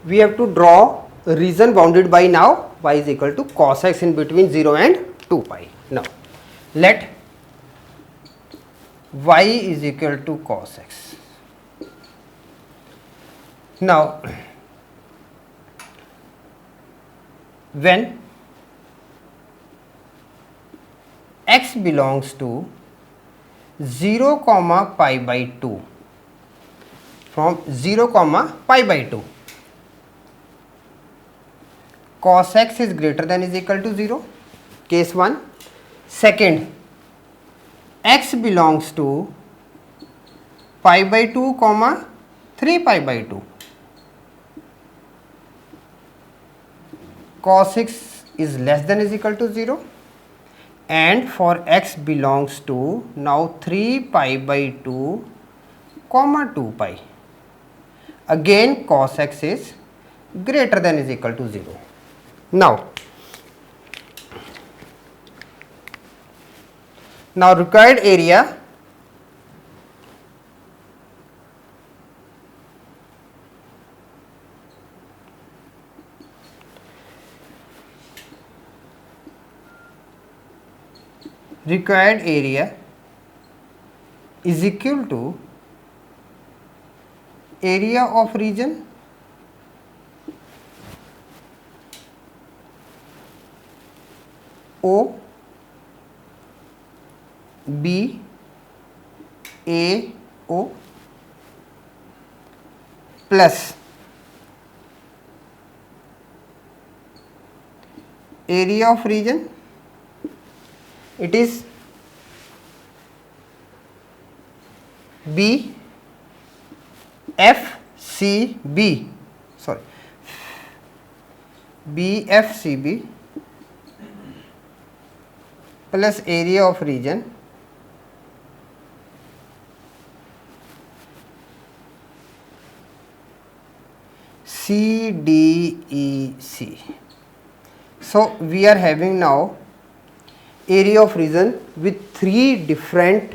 we have to draw a region bounded by now y is equal to cos x in between 0 and 2 pi. Now let y is equal to cos x. Now when x belongs to 0 comma pi by 2, from 0 comma pi by 2, cos x is greater than is equal to 0, case 1. Second, x belongs to pi by 2 comma 3 pi by 2, cos x is less than is equal to 0, and for x belongs to now 3 pi by 2 comma 2 pi, again cos x is greater than is equal to 0. Now required area is equal to area of region O B A O plus area of region, it is B F C B, sorry, B F C B plus area of region C D E C. So we are having now area of region with 3 different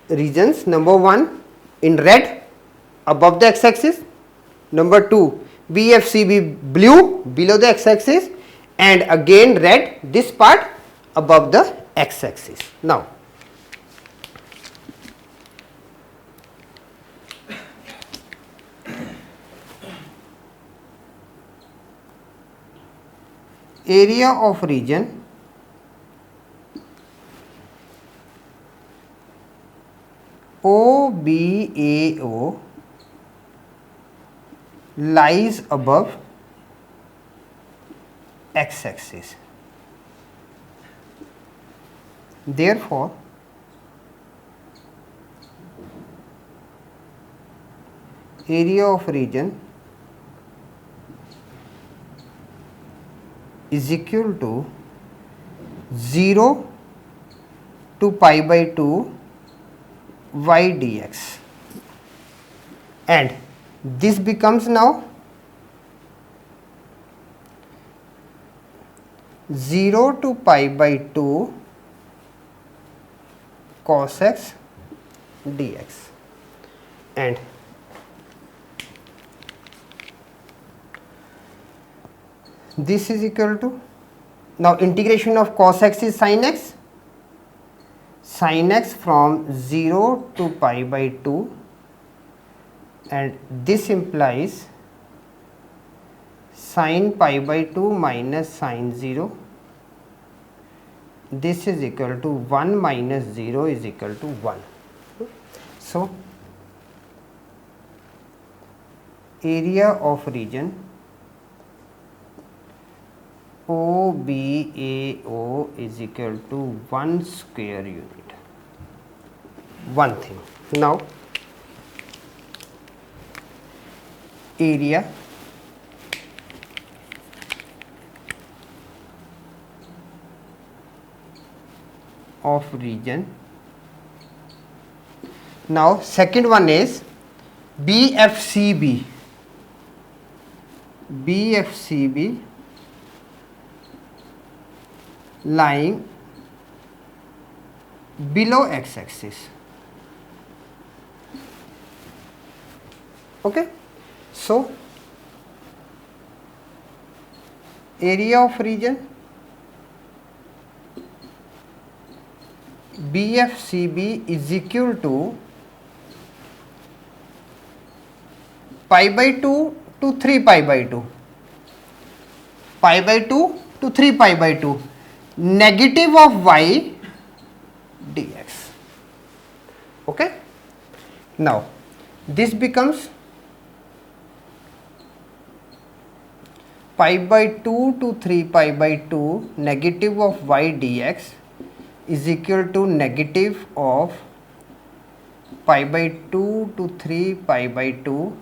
regions. Number 1 in red above the x-axis, number 2 BFCB blue below the x-axis, and again red this part above the x-axis. Now area of region OBAO lies above x-axis. Therefore, area of region is equal to 0 to pi by 2 y dx, and this becomes now 0 to pi by 2 cos x dx, and this is equal to, now integration of cos x is sin x, from 0 to pi by 2, and this implies sin pi by 2 minus sin 0, this is equal to 1 minus 0 is equal to 1. So area of region OBAO is equal to 1 square unit. One thing. Now area of region. Now second one is BFCB. BFCB lying below x-axis. Okay, so area of region BFCB is equal to pi by 2 to 3 pi by 2, pi by 2 to 3 pi by 2, negative of y dx. Okay. Now this becomes pi by 2 to 3 pi by 2 negative of y dx is equal to negative of pi by 2 to 3 pi by 2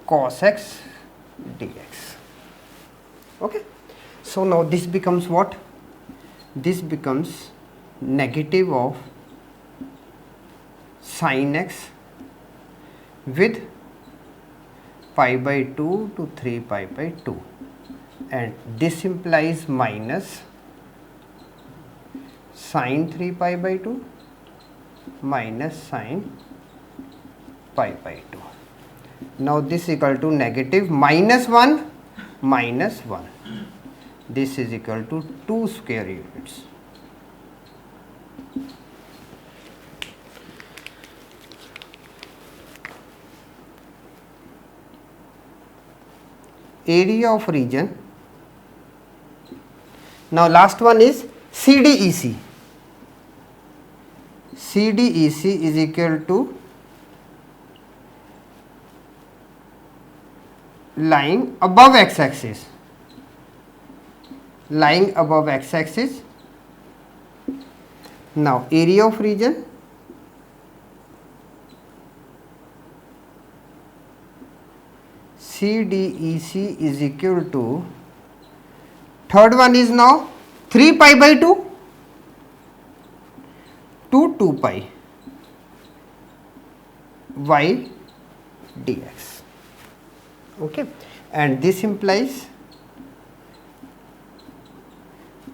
cos x dx. Okay. So now this becomes what? This becomes negative of sin x with pi by 2 to 3 pi by 2, and this implies minus sin 3 pi by 2 minus sin pi by 2. Now this is equal to negative minus 1 minus 1. This is equal to 2 square units. Area of region. Now last one is CDEC. CDEC is equal to lying above x-axis, lying above x-axis. Now area of region CDEC is equal to, third one is now 3 pi by 2 to 2 pi y dx. Okay, and this implies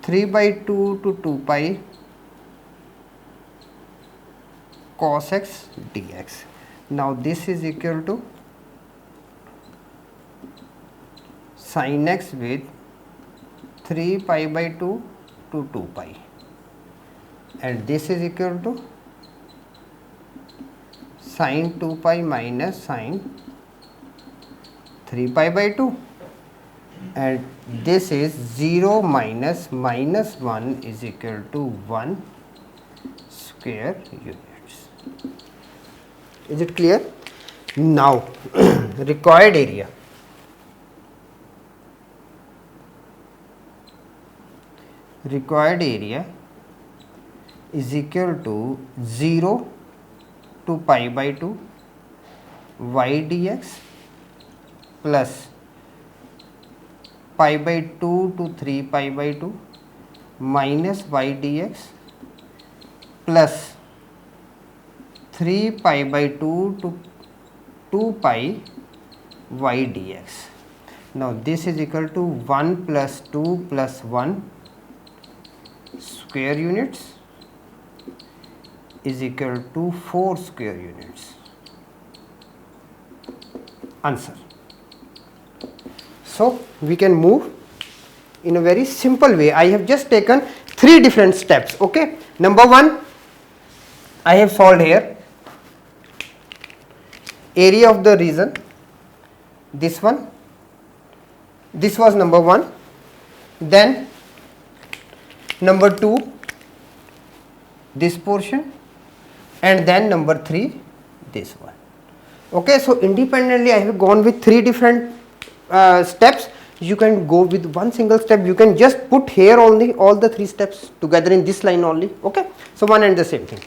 3 by 2 to 2 pi cos x dx. Now this is equal to sin x with 3 pi by 2 to 2 pi, and this is equal to sin 2 pi minus sin 3 pi by 2, and this is 0 minus minus 1 is equal to 1 square units. Is it clear? Now required area. Required area is equal to 0 to pi by 2 y dx plus pi by 2 to 3 pi by 2 minus y dx plus 3 pi by 2 to 2 pi y dx. Now this is equal to 1 plus 2 plus 1 square units is equal to 4 square units. Answer. So we can move in a very simple way. I have just taken 3 different steps. Okay. Number 1, I have solved here area of the region. This one. This was number 1. Then number 2, this portion, and then number 3, this one. Okay, so independently I have gone with 3 different steps. You can go with one single step. You can just put here only all the 3 steps together in this line only. Okay, so one and the same thing.